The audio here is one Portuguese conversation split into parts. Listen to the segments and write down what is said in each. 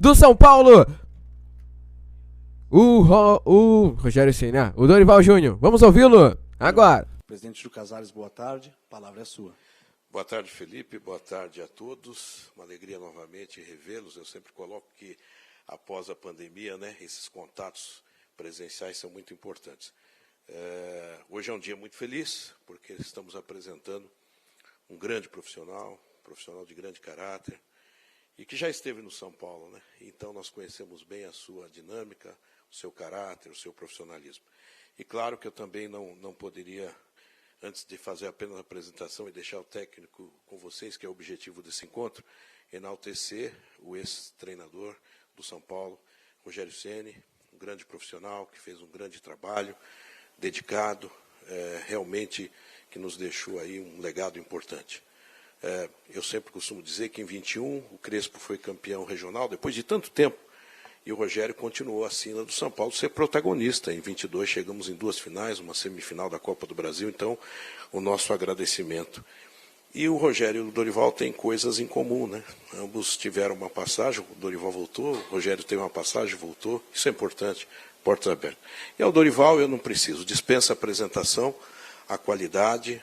do São Paulo, o Rogério Ceni, o Dorival Júnior. Vamos ouvi-lo agora. Presidente Júlio Casares, boa tarde. A palavra é sua. Boa tarde, Felipe. Boa tarde a todos. Uma alegria novamente revê-los. Eu sempre coloco que, após a pandemia, esses contatos presenciais são muito importantes. Hoje é um dia muito feliz, porque estamos apresentando um grande profissional de grande caráter, e que já esteve no São Paulo, Então nós conhecemos bem a sua dinâmica, o seu caráter, o seu profissionalismo. E claro que eu também não poderia, antes de fazer apenas a apresentação e deixar o técnico com vocês, que é o objetivo desse encontro, enaltecer o ex-treinador do São Paulo, Rogério Ceni, um grande profissional que fez um grande trabalho, dedicado, realmente que nos deixou aí um legado importante. Eu sempre costumo dizer que em 21 o Crespo foi campeão regional, depois de tanto tempo, e o Rogério continuou a sina do São Paulo ser protagonista. Em 22 chegamos em 2 finais, uma semifinal da Copa do Brasil, então o nosso agradecimento. E o Rogério e o Dorival têm coisas em comum, Ambos tiveram uma passagem, o Dorival voltou, o Rogério teve uma passagem, voltou, isso é importante, portas abertas. E ao Dorival eu não preciso, dispensa a apresentação, a qualidade,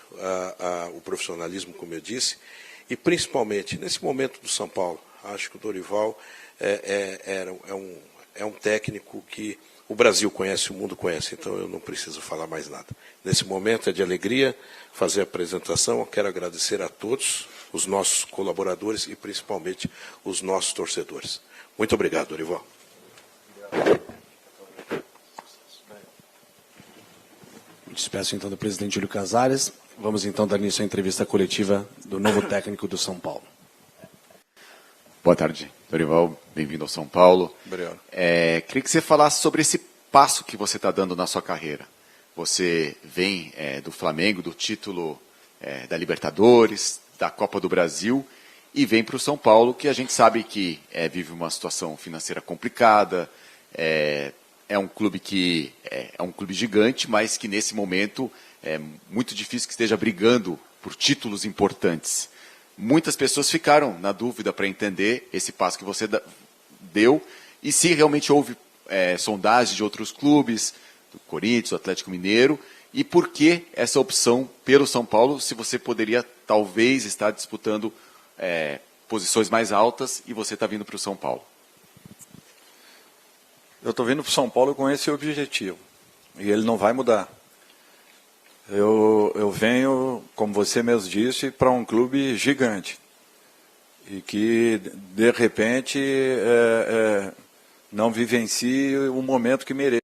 o profissionalismo, como eu disse, e principalmente nesse momento do São Paulo, acho que o Dorival é um técnico que o Brasil conhece, o mundo conhece, então eu não preciso falar mais nada. Nesse momento é de alegria fazer a apresentação, eu quero agradecer a todos, os nossos colaboradores e principalmente os nossos torcedores. Muito obrigado, Dorival. Despeço então do presidente Júlio Casares. Vamos então dar início à entrevista coletiva do novo técnico do São Paulo. Boa tarde, Dorival. Bem-vindo ao São Paulo. Obrigado. Queria que você falasse sobre esse passo que você está dando na sua carreira. Você vem do Flamengo, do título da Libertadores, da Copa do Brasil, e vem para o São Paulo, que a gente sabe que vive uma situação financeira complicada, é um clube que é um clube gigante, mas que nesse momento é muito difícil que esteja brigando por títulos importantes. Muitas pessoas ficaram na dúvida para entender esse passo que você deu e se realmente houve sondagem de outros clubes, do Corinthians, do Atlético Mineiro, e por que essa opção pelo São Paulo, se você poderia talvez estar disputando posições mais altas e você está vindo para o São Paulo. Eu estou vindo para o São Paulo com esse objetivo, e ele não vai mudar. Eu venho, como você mesmo disse, para um clube gigante, e que, de repente, não vivencie o momento que merece.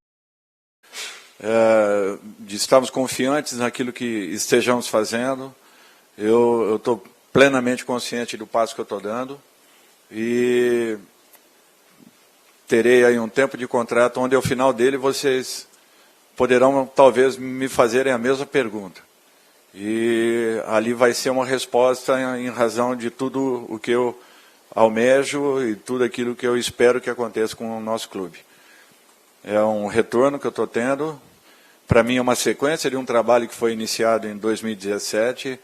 Estamos confiantes naquilo que estejamos fazendo, eu estou plenamente consciente do passo que eu estou dando, e terei aí um tempo de contrato onde ao final dele vocês poderão talvez me fazerem a mesma pergunta. E ali vai ser uma resposta em razão de tudo o que eu almejo e tudo aquilo que eu espero que aconteça com o nosso clube. É um retorno que eu estou tendo. Para mim é uma sequência de um trabalho que foi iniciado em 2017.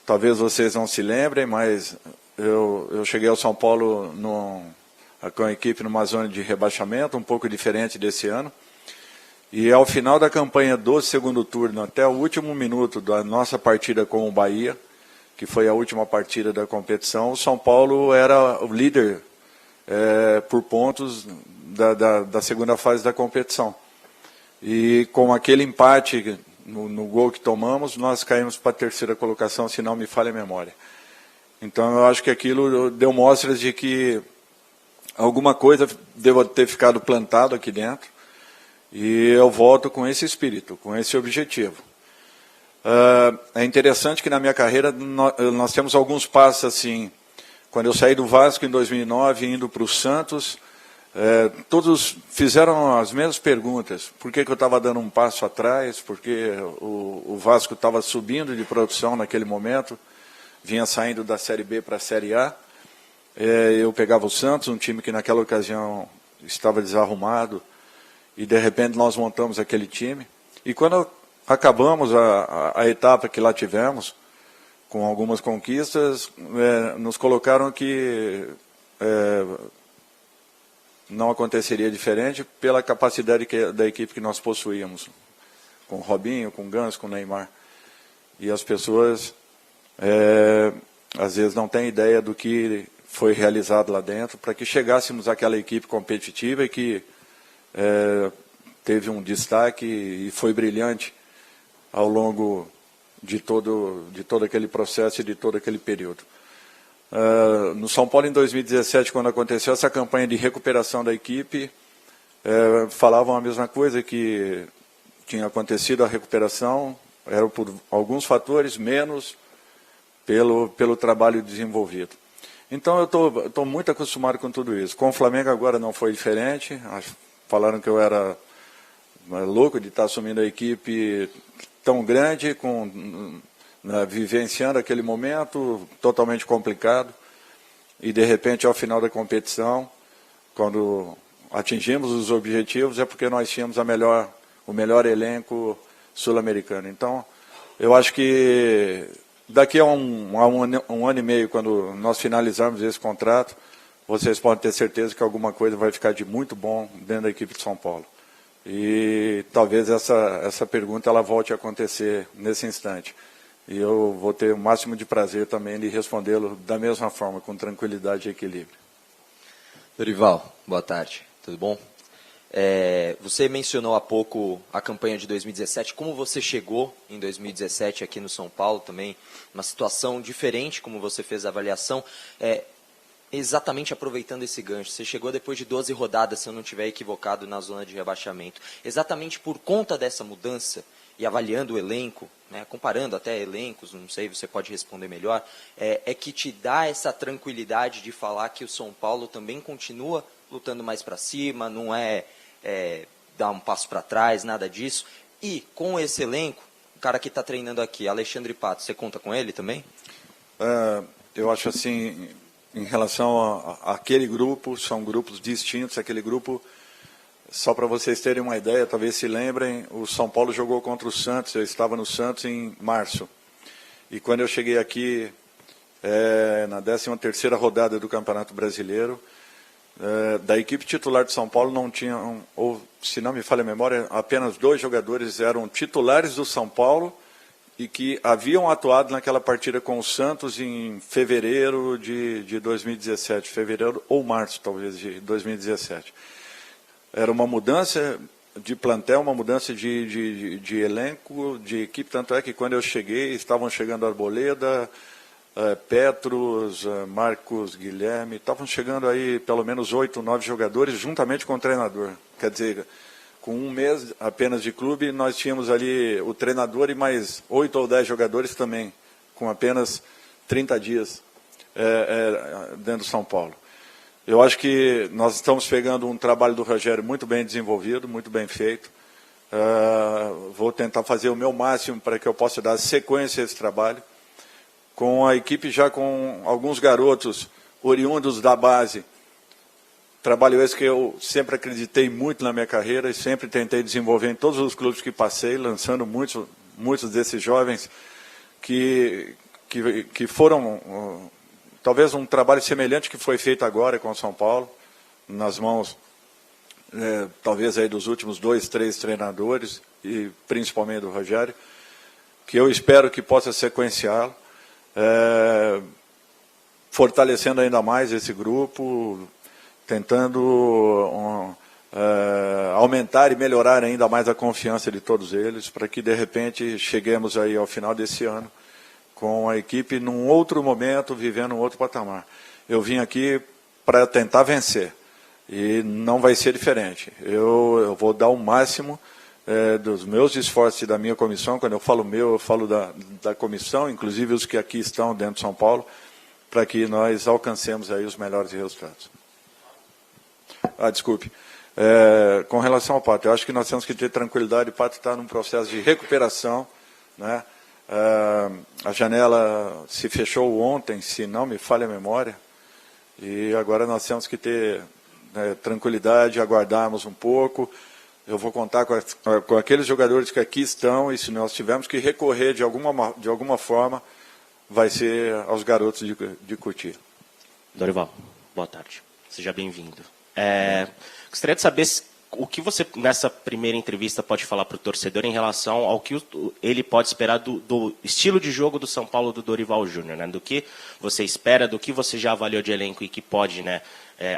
Talvez vocês não se lembrem, mas eu cheguei ao São Paulo com a equipe numa zona de rebaixamento, um pouco diferente desse ano. E ao final da campanha do segundo turno, até o último minuto da nossa partida com o Bahia, que foi a última partida da competição, o São Paulo era o líder por pontos da segunda fase da competição. E com aquele empate no gol que tomamos, nós caímos para a terceira colocação, se não me falha a memória. Então eu acho que aquilo deu mostras de que alguma coisa deva ter ficado plantado aqui dentro, e eu volto com esse espírito, com esse objetivo. É interessante que na minha carreira nós temos alguns passos assim. Quando eu saí do Vasco em 2009, indo para o Santos, todos fizeram as mesmas perguntas. Por que eu estava dando um passo atrás? Porque o Vasco estava subindo de produção naquele momento, vinha saindo da Série B para a Série A. Eu pegava o Santos, um time que naquela ocasião estava desarrumado, e de repente nós montamos aquele time. E quando acabamos a etapa que lá tivemos, com algumas conquistas, nos colocaram que não aconteceria diferente pela capacidade da equipe que nós possuíamos, com o Robinho, com o Ganso, com o Neymar. E as pessoas, às vezes, não têm ideia do que foi realizado lá dentro, para que chegássemos àquela equipe competitiva e que teve um destaque e foi brilhante ao longo de todo aquele processo e de todo aquele período. No São Paulo, em 2017, quando aconteceu essa campanha de recuperação da equipe, falavam a mesma coisa, que tinha acontecido a recuperação, era por alguns fatores, menos pelo trabalho desenvolvido. Então, eu estou muito acostumado com tudo isso. Com o Flamengo agora não foi diferente. Falaram que eu era louco de estar assumindo a equipe tão grande, vivenciando aquele momento totalmente complicado. E, de repente, ao final da competição, quando atingimos os objetivos, é porque nós tínhamos o melhor elenco sul-americano. Então, eu acho que daqui a um ano e meio, quando nós finalizarmos esse contrato, vocês podem ter certeza que alguma coisa vai ficar de muito bom dentro da equipe de São Paulo. E talvez essa pergunta ela volte a acontecer nesse instante. E eu vou ter o máximo de prazer também de respondê-lo da mesma forma, com tranquilidade e equilíbrio. Dorival, boa tarde, tudo bom? Você mencionou há pouco a campanha de 2017, como você chegou em 2017 aqui no São Paulo também, uma situação diferente, como você fez a avaliação, exatamente aproveitando esse gancho. Você chegou depois de 12 rodadas, se eu não estiver equivocado, na zona de rebaixamento. Exatamente por conta dessa mudança, e avaliando o elenco, né, comparando até elencos, não sei, você pode responder melhor, que te dá essa tranquilidade de falar que o São Paulo também continua lutando mais para cima, não dar um passo para trás, nada disso. E com esse elenco, o cara que está treinando aqui, Alexandre Pato, você conta com ele também? Eu acho assim, em relação àquele grupo, são grupos distintos. Aquele grupo, só para vocês terem uma ideia, talvez se lembrem, o São Paulo jogou contra o Santos, eu estava no Santos em março. E quando eu cheguei aqui, na 13ª rodada do Campeonato Brasileiro, da equipe titular de São Paulo não tinham, ou se não me falha a memória, apenas 2 jogadores eram titulares do São Paulo e que haviam atuado naquela partida com o Santos em fevereiro de 2017, fevereiro ou março talvez de 2017. Era uma mudança de plantel, uma mudança de elenco, de equipe, tanto é que quando eu cheguei, estavam chegando Arboleda, Petros, Marcos, Guilherme, estavam chegando aí pelo menos 8, 9 jogadores juntamente com o treinador. Quer dizer, com um mês apenas de clube, nós tínhamos ali o treinador e mais 8 ou 10 jogadores também, com apenas 30 dias dentro do São Paulo. Eu acho que nós estamos pegando um trabalho do Rogério muito bem desenvolvido, muito bem feito. Vou tentar fazer o meu máximo para que eu possa dar sequência a esse trabalho. Com a equipe já com alguns garotos oriundos da base. Trabalho esse que eu sempre acreditei muito na minha carreira e sempre tentei desenvolver em todos os clubes que passei, lançando muitos desses jovens que foram, talvez um trabalho semelhante que foi feito agora com o São Paulo, nas mãos, talvez aí dos últimos 2, 3 treinadores, e principalmente do Rogério, que eu espero que possa sequenciá-lo. Fortalecendo ainda mais esse grupo, tentando aumentar e melhorar ainda mais a confiança de todos eles, para que de repente cheguemos aí ao final desse ano com a equipe num outro momento, vivendo um outro patamar. Eu vim aqui para tentar vencer e não vai ser diferente. Eu vou dar o máximo dos meus esforços e da minha comissão. Quando eu falo meu, eu falo da comissão, inclusive os que aqui estão dentro de São Paulo, para que nós alcancemos aí os melhores resultados. Desculpe. Com relação ao Pato, eu acho que nós temos que ter tranquilidade. O Pato está num processo de recuperação, né? A janela se fechou ontem, se não me falha a memória, e agora nós temos que ter tranquilidade, aguardarmos um pouco. Eu vou contar com aqueles jogadores que aqui estão, e se nós tivermos que recorrer de alguma forma, vai ser aos garotos de Cotia. Dorival, boa tarde. Seja bem-vindo. Gostaria de saber o que você, nessa primeira entrevista, pode falar para o torcedor em relação ao que ele pode esperar do estilo de jogo do São Paulo do Dorival Júnior, né? Do que você espera, do que você já avaliou de elenco e que pode, né,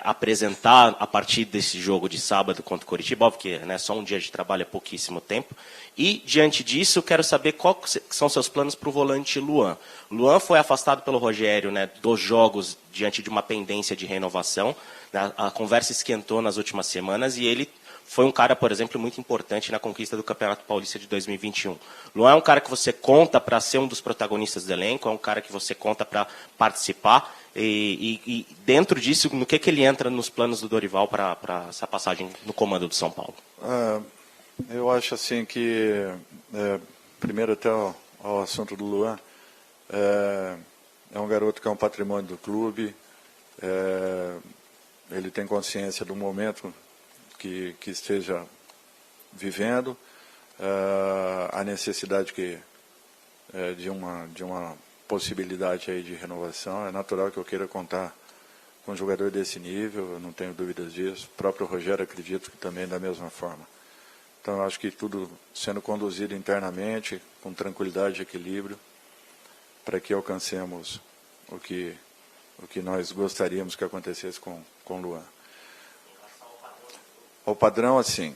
apresentar a partir desse jogo de sábado contra o Coritiba, porque, né, só um dia de trabalho é pouquíssimo tempo. E, diante disso, eu quero saber quais são seus planos para o volante Luan. Luan foi afastado pelo Rogério, né, dos jogos diante de uma pendência de renovação. A conversa esquentou nas últimas semanas e ele foi um cara, por exemplo, muito importante na conquista do Campeonato Paulista de 2021. Luan é um cara que você conta para ser um dos protagonistas do elenco, é um cara que você conta para participar. E dentro disso, no que ele entra nos planos do Dorival para essa passagem no comando do São Paulo? Eu acho assim que, primeiro até ao assunto do Luan, é um garoto que é um patrimônio do clube, ele tem consciência do momento que esteja vivendo, a necessidade de uma possibilidade aí de renovação. É natural que eu queira contar com um jogador desse nível, eu não tenho dúvidas disso. O próprio Rogério acredito que também da mesma forma. Então, eu acho que tudo sendo conduzido internamente, com tranquilidade e equilíbrio, para que alcancemos o que nós gostaríamos que acontecesse com o Luan. O padrão, assim,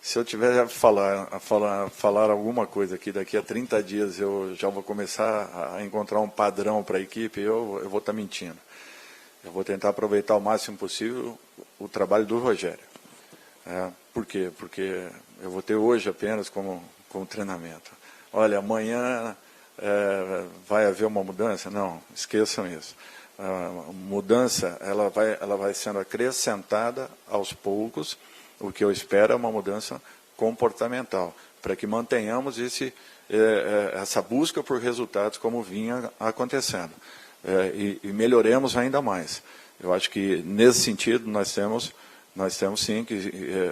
se eu tiver a falar alguma coisa aqui, daqui a 30 dias eu já vou começar a encontrar um padrão para a equipe, eu vou estar mentindo. Eu vou tentar aproveitar o máximo possível o trabalho do Rogério. Por quê? Porque eu vou ter hoje apenas como treinamento. Olha, amanhã vai haver uma mudança? Não, esqueçam isso. A mudança ela vai sendo acrescentada aos poucos. O que eu espero é uma mudança comportamental, para que mantenhamos essa busca por resultados como vinha acontecendo. E melhoremos ainda mais. Eu acho que, nesse sentido, nós temos sim que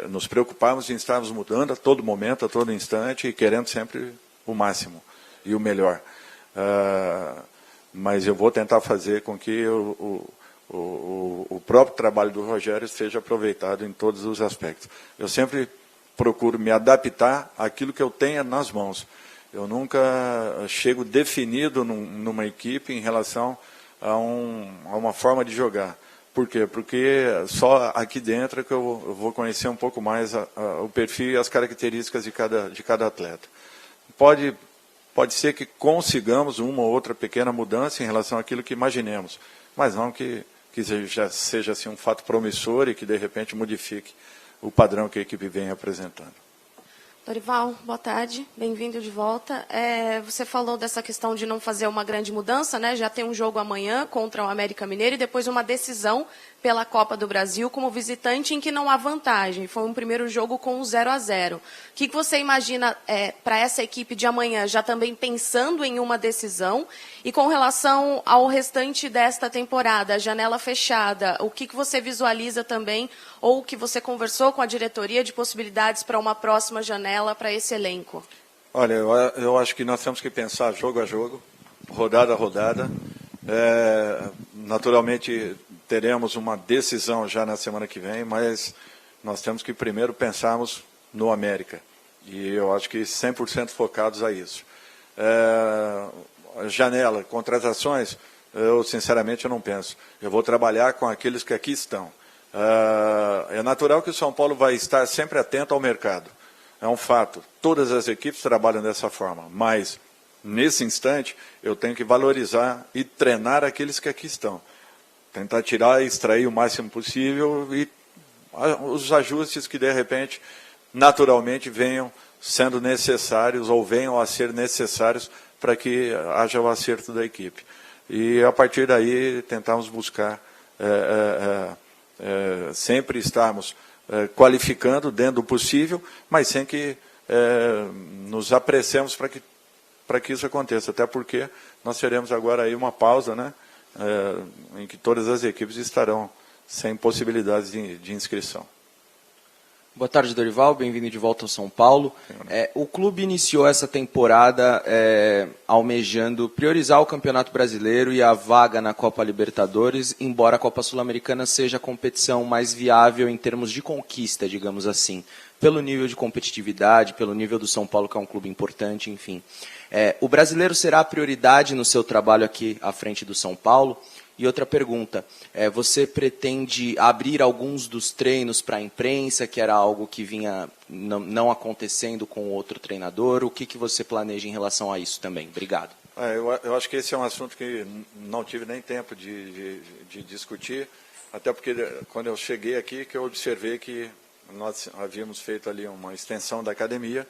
nos preocuparmos em estarmos mudando a todo momento, a todo instante, e querendo sempre o máximo e o melhor. Mas eu vou tentar fazer com que o próprio trabalho do Rogério seja aproveitado em todos os aspectos. Eu sempre procuro me adaptar àquilo que eu tenho nas mãos. Eu nunca chego definido numa equipe em relação a uma forma de jogar. Por quê? Porque só aqui dentro é que eu vou conhecer um pouco mais o perfil e as características de cada atleta. Pode ser que consigamos uma ou outra pequena mudança em relação àquilo que imaginemos, mas não que já seja assim, um fato promissor e que, de repente, modifique o padrão que a equipe vem apresentando. Dorival, boa tarde, bem-vindo de volta. Você falou dessa questão de não fazer uma grande mudança, né? Já tem um jogo amanhã contra o América Mineiro e depois uma decisão pela Copa do Brasil como visitante em que não há vantagem. Foi um primeiro jogo com 0-0. O que você imagina para essa equipe de amanhã, já também pensando em uma decisão? E com relação ao restante desta temporada, a janela fechada, o que você visualiza também, ou que você conversou com a diretoria de possibilidades para uma próxima janela para esse elenco? Olha, eu acho que nós temos que pensar jogo a jogo, rodada a rodada. Naturalmente, teremos uma decisão já na semana que vem, mas nós temos que primeiro pensarmos no América. E eu acho que 100% focados a isso. Janela, contratações, sinceramente eu não penso. Eu vou trabalhar com aqueles que aqui estão. É natural que o São Paulo vai estar sempre atento ao mercado. É um fato. Todas as equipes trabalham dessa forma. Mas, nesse instante, eu tenho que valorizar e treinar aqueles que aqui estão. Tentar tirar e extrair o máximo possível e os ajustes que, de repente, naturalmente venham sendo necessários ou venham a ser necessários para que haja o acerto da equipe. E, a partir daí, tentarmos buscar sempre estarmos qualificando dentro do possível, mas sem que nos apressemos para que isso aconteça. Até porque nós teremos agora aí uma pausa, né, em que todas as equipes estarão sem possibilidades de inscrição. Boa tarde, Dorival. Bem-vindo de volta ao São Paulo. O clube iniciou essa temporada almejando priorizar o Campeonato Brasileiro e a vaga na Copa Libertadores, embora a Copa Sul-Americana seja a competição mais viável em termos de conquista, digamos assim, pelo nível de competitividade, pelo nível do São Paulo, que é um clube importante, enfim. O brasileiro será a prioridade no seu trabalho aqui à frente do São Paulo? E outra pergunta, você pretende abrir alguns dos treinos para a imprensa, que era algo que vinha não acontecendo com outro treinador? O que você planeja em relação a isso também? Obrigado. Eu acho que esse é um assunto que não tive nem tempo de discutir, até porque quando eu cheguei aqui que eu observei que nós havíamos feito ali uma extensão da academia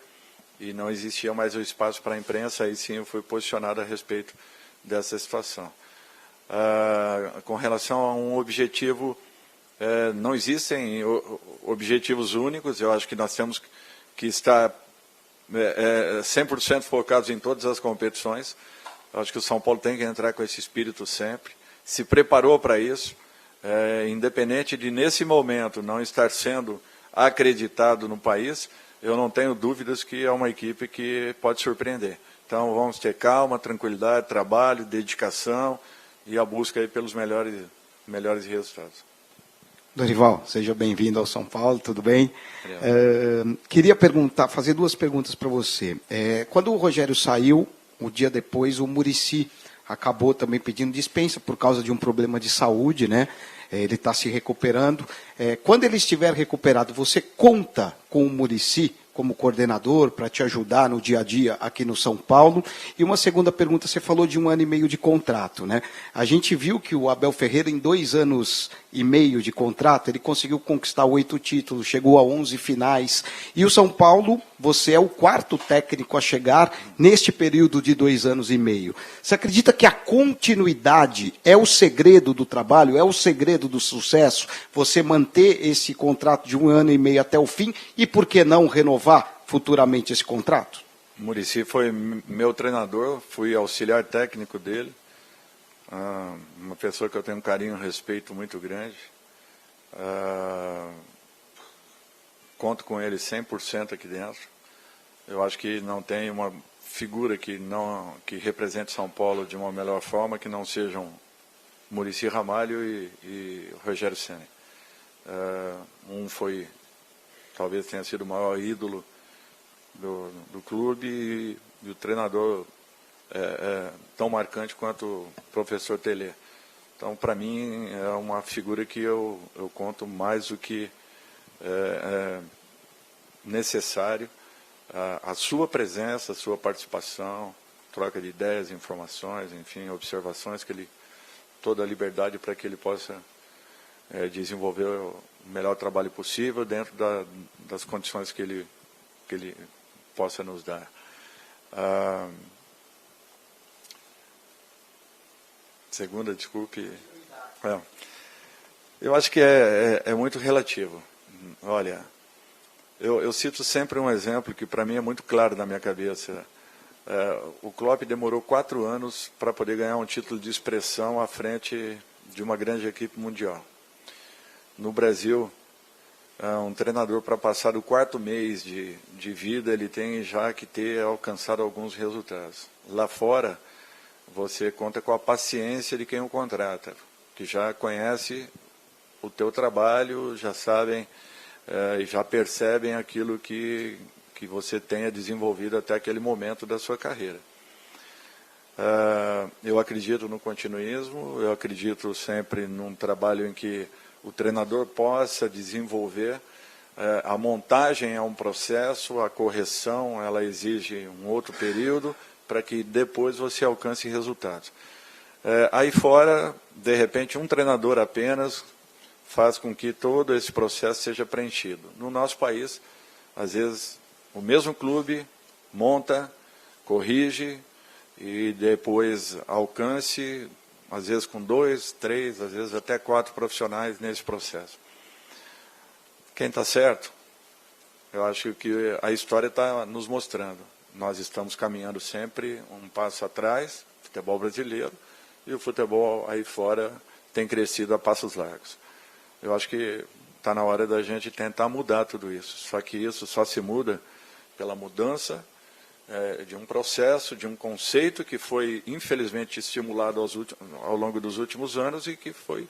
e não existia mais o espaço para a imprensa, aí sim eu fui posicionado a respeito dessa situação. Com relação a um objetivo, não existem objetivos únicos, eu acho que nós temos que estar 100% focados em todas as competições. Eu acho que o São Paulo tem que entrar com esse espírito sempre, se preparou para isso, independente de nesse momento não estar sendo acreditado no país, eu não tenho dúvidas que é uma equipe que pode surpreender. Então vamos ter calma, tranquilidade, trabalho, dedicação, e a busca aí pelos melhores resultados. Dorival, seja bem-vindo ao São Paulo, tudo bem? Queria fazer duas perguntas para você. Quando o Rogério saiu, um dia depois, o Muricy acabou também pedindo dispensa por causa de um problema de saúde, né? Ele está se recuperando. Quando ele estiver recuperado, você conta com o Muricy como coordenador para te ajudar no dia a dia aqui no São Paulo? E uma segunda pergunta, você falou de 1 ano e meio de contrato, né? A gente viu que o Abel Ferreira, em 2 anos e meio de contrato, ele conseguiu conquistar 8 títulos, chegou a 11 finais. E o São Paulo, você é o 4º técnico a chegar neste período de 2 anos e meio. Você acredita que a continuidade é o segredo do trabalho, é o segredo do sucesso? Você manter esse contrato de 1 ano e meio até o fim e, por que não, renovar futuramente esse contrato? O Muricy foi meu treinador, fui auxiliar técnico dele, uma pessoa que eu tenho um carinho e um respeito muito grande. Conto com ele 100% aqui dentro. Eu acho que não tem uma figura que represente São Paulo de uma melhor forma que não sejam Muricy Ramalho e Rogério Ceni. Talvez tenha sido o maior ídolo do clube e o treinador tão marcante quanto o professor Telê. Então, para mim, é uma figura que eu conto mais do que necessário. A sua presença, a sua participação, troca de ideias, informações, enfim, observações, toda a liberdade para que ele possa desenvolver o melhor trabalho possível dentro das condições que ele possa nos dar. Segunda, desculpe. Eu acho que é muito relativo. Olha, eu cito sempre um exemplo que para mim é muito claro na minha cabeça. O Klopp demorou 4 anos para poder ganhar um título de expressão à frente de uma grande equipe mundial. No Brasil, um treinador, para passar do 4º mês de vida, ele tem já que ter alcançado alguns resultados. Lá fora, você conta com a paciência de quem o contrata, que já conhece o teu trabalho, já sabem e já percebem aquilo que você tenha desenvolvido até aquele momento da sua carreira. Eu acredito no continuismo, eu acredito sempre num trabalho em que o treinador possa desenvolver. A montagem é um processo, a correção ela exige um outro período para que depois você alcance resultados. Aí fora, de repente, um treinador apenas faz com que todo esse processo seja preenchido. No nosso país, às vezes, o mesmo clube monta, corrige e depois alcance, às vezes com 2, 3, às vezes até 4 profissionais nesse processo. Quem está certo? Eu acho que a história está nos mostrando. Nós estamos caminhando sempre um passo atrás, futebol brasileiro, e o futebol aí fora tem crescido a passos largos. Eu acho que está na hora da gente tentar mudar tudo isso. Só que isso só se muda pela mudança de um processo, de um conceito que foi, infelizmente, estimulado ao longo dos últimos anos e que foi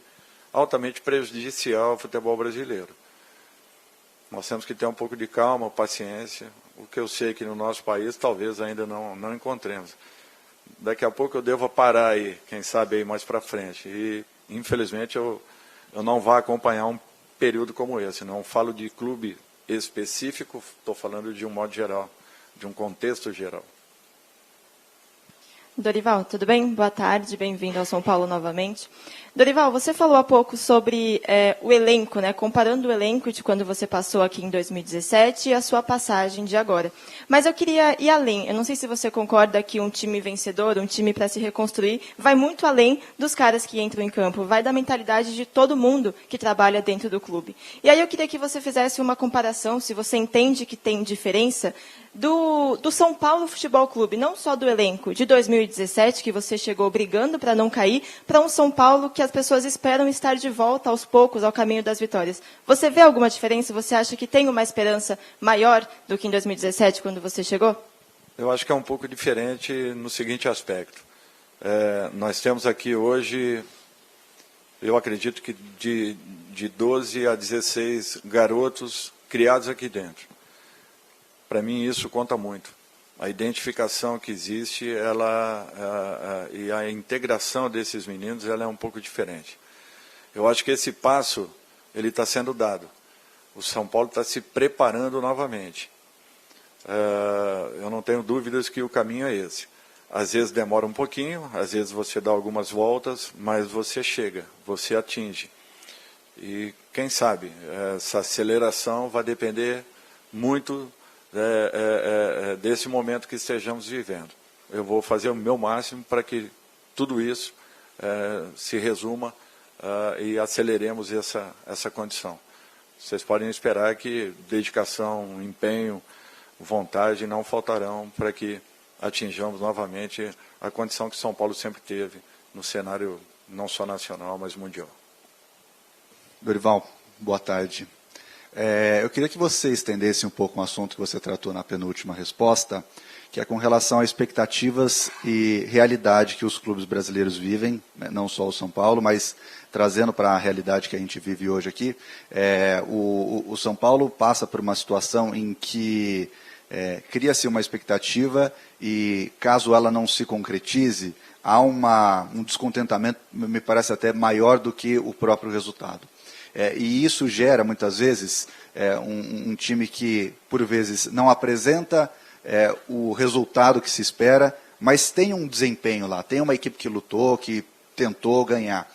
altamente prejudicial ao futebol brasileiro. Nós temos que ter um pouco de calma, paciência. O que eu sei que no nosso país talvez ainda não encontremos. Daqui a pouco eu devo parar aí, quem sabe aí mais para frente. E, infelizmente, eu não vou acompanhar um período como esse. Não falo de clube específico, estou falando de um modo geral, de um contexto geral. Dorival, tudo bem? Boa tarde, bem-vindo ao São Paulo novamente. Dorival, você falou há pouco sobre o elenco, né? Comparando o elenco de quando você passou aqui em 2017 e a sua passagem de agora. Mas eu queria ir além. Eu não sei se você concorda que um time vencedor, um time para se reconstruir, vai muito além dos caras que entram em campo, vai da mentalidade de todo mundo que trabalha dentro do clube. E aí eu queria que você fizesse uma comparação, se você entende que tem diferença, do São Paulo Futebol Clube, não só do elenco de 2017, que você chegou brigando para não cair, para um São Paulo que as pessoas esperam estar de volta aos poucos ao caminho das vitórias. Você vê alguma diferença? Você acha que tem uma esperança maior do que em 2017, quando você chegou? Eu acho que é um pouco diferente no seguinte aspecto. Nós temos aqui hoje, eu acredito que de 12 a 16 garotos criados aqui dentro. Para mim isso conta muito. A identificação que existe, e a integração desses meninos, ela é um pouco diferente. Eu acho que esse passo, ele está sendo dado. O São Paulo está se preparando novamente. Eu não tenho dúvidas que o caminho é esse. Às vezes demora um pouquinho, às vezes você dá algumas voltas, mas você chega, você atinge. E quem sabe, essa aceleração vai depender muito desse momento que estejamos vivendo. Eu vou fazer o meu máximo para que tudo isso se resuma e aceleremos essa condição. Vocês podem esperar que dedicação, empenho, vontade não faltarão para que atinjamos novamente a condição que São Paulo sempre teve no cenário não só nacional, mas mundial. Dorival, boa tarde. Eu queria que você estendesse um pouco um assunto que você tratou na penúltima resposta, que é com relação a expectativas e realidade que os clubes brasileiros vivem, né, não só o São Paulo, mas trazendo para a realidade que a gente vive hoje aqui. O São Paulo passa por uma situação em que cria-se uma expectativa e, caso ela não se concretize, há um descontentamento, me parece até maior do que o próprio resultado. E isso gera, muitas vezes, um time que, por vezes, não apresenta o resultado que se espera, mas tem um desempenho lá, tem uma equipe que lutou, que tentou ganhar.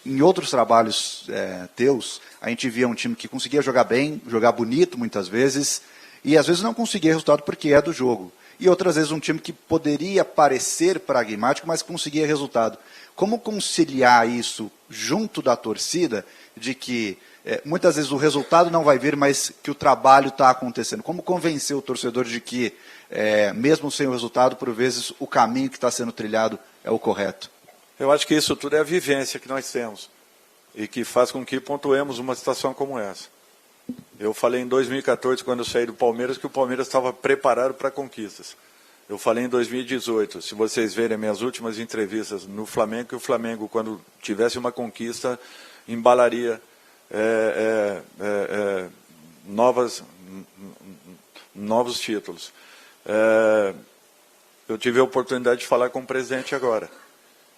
Em outros trabalhos teus, a gente via um time que conseguia jogar bem, jogar bonito, muitas vezes, e às vezes não conseguia resultado porque é do jogo. E outras vezes um time que poderia parecer pragmático, mas conseguia resultado. Como conciliar isso junto da torcida, de que muitas vezes o resultado não vai vir, mas que o trabalho está acontecendo? Como convencer o torcedor de que, mesmo sem o resultado, por vezes o caminho que está sendo trilhado é o correto? Eu acho que isso tudo é a vivência que nós temos e que faz com que pontuemos uma situação como essa. Eu falei em 2014, quando eu saí do Palmeiras, que o Palmeiras estava preparado para conquistas. Eu falei em 2018, se vocês verem minhas últimas entrevistas no Flamengo, que o Flamengo, quando tivesse uma conquista, embalaria novos títulos. Eu tive a oportunidade de falar com o presidente agora.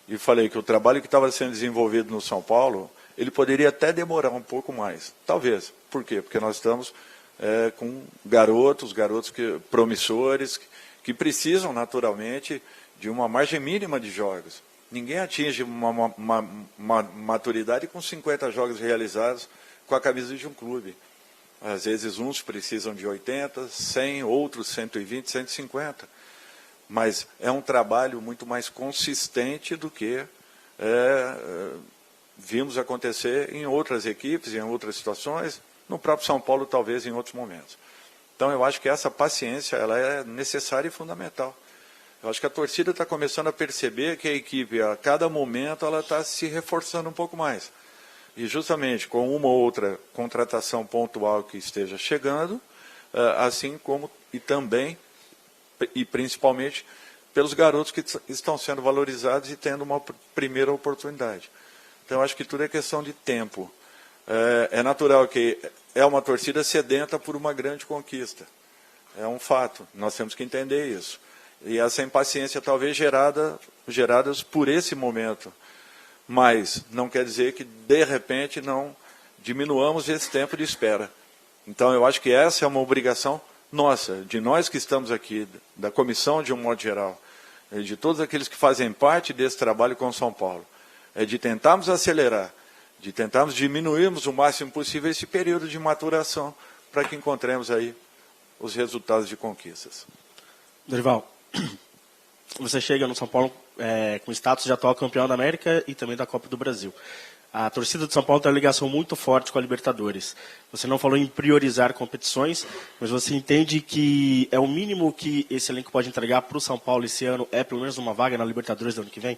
E falei que o trabalho que estava sendo desenvolvido no São Paulo, ele poderia até demorar um pouco mais. Talvez. Por quê? Porque nós estamos com garotos promissores, que precisam, naturalmente, de uma margem mínima de jogos. Ninguém atinge uma maturidade com 50 jogos realizados com a camisa de um clube. Às vezes uns precisam de 80, 100, outros 120, 150. Mas é um trabalho muito mais consistente do que vimos acontecer em outras equipes, em outras situações, no próprio São Paulo, talvez em outros momentos. Então, eu acho que essa paciência ela é necessária e fundamental. Eu acho que a torcida está começando a perceber que a equipe, a cada momento, ela está se reforçando um pouco mais. E justamente com uma ou outra contratação pontual que esteja chegando, assim como e também, e principalmente, pelos garotos que estão sendo valorizados e tendo uma primeira oportunidade. Então, acho que tudo é questão de tempo. É natural que é uma torcida sedenta por uma grande conquista. É um fato, nós temos que entender isso. E essa impaciência talvez geradas por esse momento. Mas não quer dizer que, de repente, não diminuamos esse tempo de espera. Então, eu acho que essa é uma obrigação nossa, de nós que estamos aqui, da comissão de um modo geral, de todos aqueles que fazem parte desse trabalho com São Paulo, é de tentarmos acelerar, de tentarmos diminuirmos o máximo possível esse período de maturação para que encontremos aí os resultados de conquistas. Dorival, você chega no São Paulo com status de atual campeão da América e também da Copa do Brasil. A torcida de São Paulo tem uma ligação muito forte com a Libertadores. Você não falou em priorizar competições, mas você entende que é o mínimo que esse elenco pode entregar para o São Paulo esse ano é pelo menos uma vaga na Libertadores do ano que vem?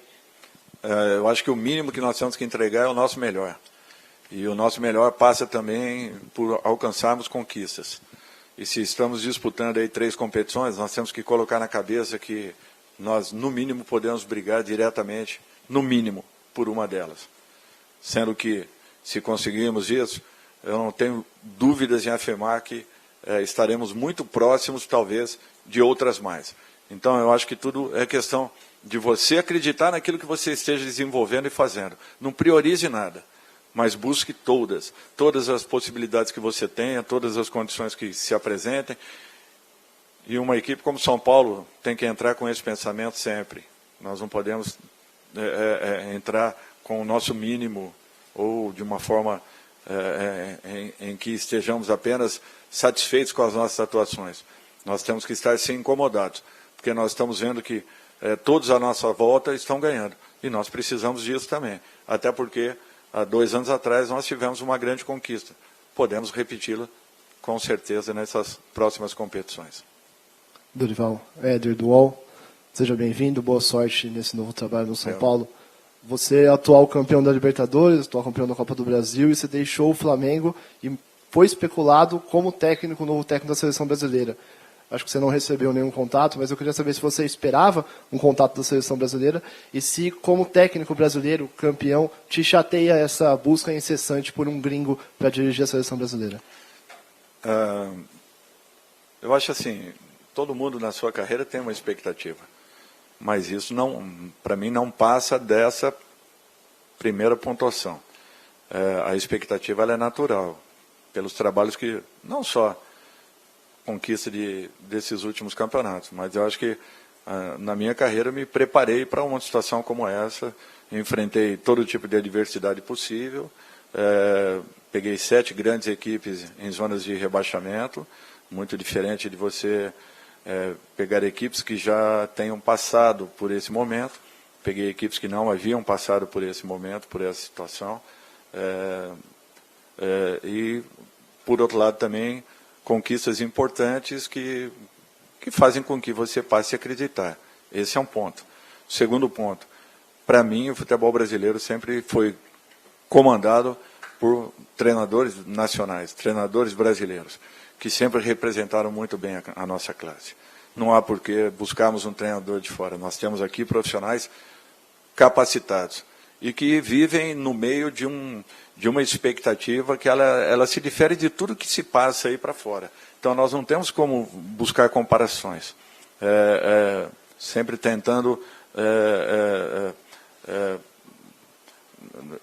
Eu acho que o mínimo que nós temos que entregar é o nosso melhor. E o nosso melhor passa também por alcançarmos conquistas. E se estamos disputando aí 3 competições, nós temos que colocar na cabeça que nós, no mínimo, podemos brigar diretamente, no mínimo, por uma delas. Sendo que, se conseguirmos isso, eu não tenho dúvidas em afirmar que estaremos muito próximos, talvez, de outras mais. Então, eu acho que tudo é questão de você acreditar naquilo que você esteja desenvolvendo e fazendo. Não priorize nada, mas busque todas as possibilidades que você tenha, todas as condições que se apresentem. E uma equipe como São Paulo tem que entrar com esse pensamento sempre. Nós não podemos entrar com o nosso mínimo ou de uma forma em que estejamos apenas satisfeitos com as nossas atuações. Nós temos que estar sim incomodados, porque nós estamos vendo que todos à nossa volta estão ganhando. E nós precisamos disso também. Até porque, há 2 anos atrás, nós tivemos uma grande conquista. Podemos repeti-la, com certeza, nessas próximas competições. Dorival, Éder do UOL, seja bem-vindo, boa sorte nesse novo trabalho no São Paulo. Você é atual campeão da Libertadores, atual campeão da Copa do Brasil, e você deixou o Flamengo e foi especulado como técnico, novo técnico da Seleção Brasileira. Acho que você não recebeu nenhum contato, mas eu queria saber se você esperava um contato da Seleção Brasileira e se, como técnico brasileiro, campeão, te chateia essa busca incessante por um gringo para dirigir a Seleção Brasileira. Eu acho assim, todo mundo na sua carreira tem uma expectativa, mas isso, para mim, não passa dessa primeira pontuação. A expectativa ela é natural, pelos trabalhos que, não só conquista desses últimos campeonatos, mas eu acho que na minha carreira eu me preparei para uma situação como essa, enfrentei todo tipo de adversidade possível, peguei 7 grandes equipes em zonas de rebaixamento, muito diferente de você pegar equipes que já tenham passado por esse momento, peguei equipes que não haviam passado por esse momento, por essa situação, e por outro lado também conquistas importantes que fazem com que você passe a acreditar. Esse é um ponto. Segundo ponto, para mim o futebol brasileiro sempre foi comandado por treinadores nacionais, treinadores brasileiros, que sempre representaram muito bem a nossa classe. Não há por que buscarmos um treinador de fora. Nós temos aqui profissionais capacitados e que vivem no meio de uma expectativa que ela se difere de tudo que se passa aí para fora. Então, nós não temos como buscar comparações. Sempre tentando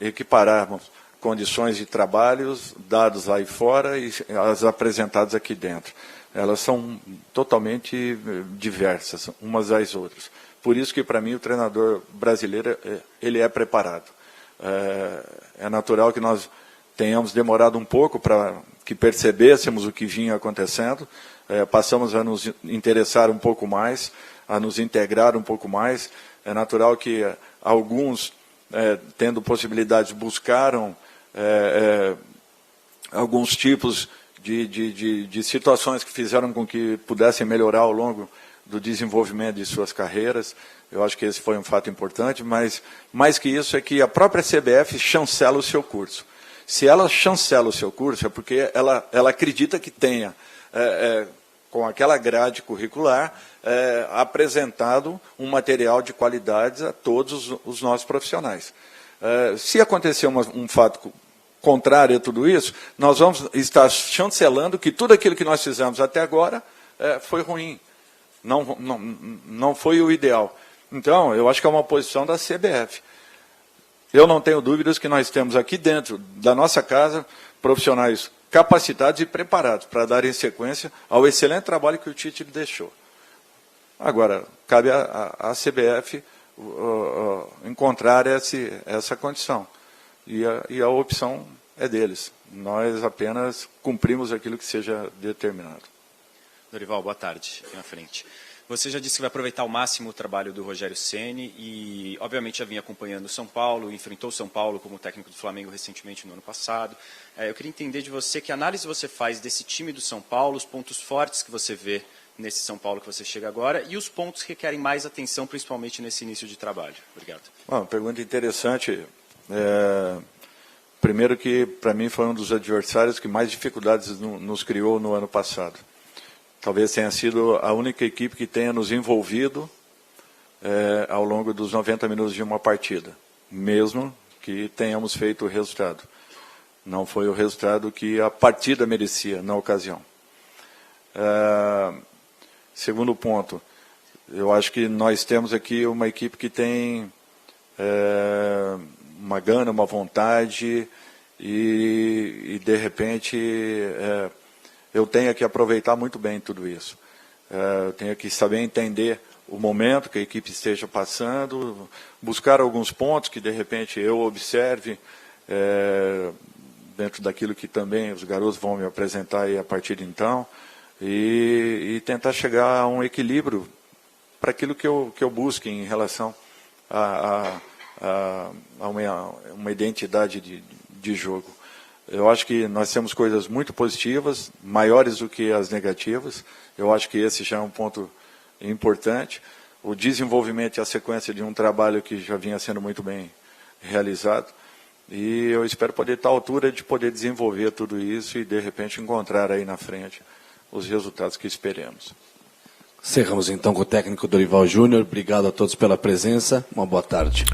equipararmos condições de trabalhos dados lá fora e as apresentadas aqui dentro. Elas são totalmente diversas, umas das outras. Por isso que, para mim, o treinador brasileiro ele é preparado. É natural que nós tenhamos demorado um pouco para que percebêssemos o que vinha acontecendo, passamos a nos interessar um pouco mais, a nos integrar um pouco mais. É natural que alguns, tendo possibilidades, buscaram alguns tipos de situações que fizeram com que pudessem melhorar ao longo do desenvolvimento de suas carreiras. Eu acho que esse foi um fato importante, mas mais que isso é que a própria CBF chancela o seu curso. Se ela chancela o seu curso, é porque ela acredita que tenha, com aquela grade curricular, apresentado um material de qualidade a todos os nossos profissionais. Se acontecer um fato contrário a tudo isso, nós vamos estar chancelando que tudo aquilo que nós fizemos até agora foi ruim, não foi o ideal. Então, eu acho que é uma posição da CBF. Eu não tenho dúvidas que nós temos aqui dentro da nossa casa profissionais capacitados e preparados para darem sequência ao excelente trabalho que o Tite deixou. Agora, cabe à CBF encontrar essa condição. E a opção é deles. Nós apenas cumprimos aquilo que seja determinado. Dorival, boa tarde. Aqui na frente. Você já disse que vai aproveitar ao máximo o trabalho do Rogério Ceni e, obviamente, já vinha acompanhando o São Paulo, enfrentou o São Paulo como técnico do Flamengo recentemente no ano passado. Eu queria entender de você que análise você faz desse time do São Paulo, os pontos fortes que você vê nesse São Paulo que você chega agora e os pontos que requerem mais atenção, principalmente nesse início de trabalho. Obrigado. Uma pergunta interessante. Primeiro que, para mim, foi um dos adversários que mais dificuldades nos criou no ano passado. Talvez tenha sido a única equipe que tenha nos envolvido ao longo dos 90 minutos de uma partida, mesmo que tenhamos feito o resultado. Não foi o resultado que a partida merecia na ocasião. Segundo ponto, eu acho que nós temos aqui uma equipe que tem uma gana, uma vontade e de repente... eu tenho que aproveitar muito bem tudo isso. Eu tenho que saber entender o momento que a equipe esteja passando, buscar alguns pontos que, de repente, eu observe dentro daquilo que também os garotos vão me apresentar aí a partir de então, e tentar chegar a um equilíbrio para aquilo que eu busque em relação a uma identidade de jogo. Eu acho que nós temos coisas muito positivas, maiores do que as negativas. Eu acho que esse já é um ponto importante. O desenvolvimento e a sequência de um trabalho que já vinha sendo muito bem realizado. E eu espero poder estar à altura de poder desenvolver tudo isso e, de repente, encontrar aí na frente os resultados que esperemos. Encerramos então com o técnico Dorival Júnior. Obrigado a todos pela presença. Uma boa tarde.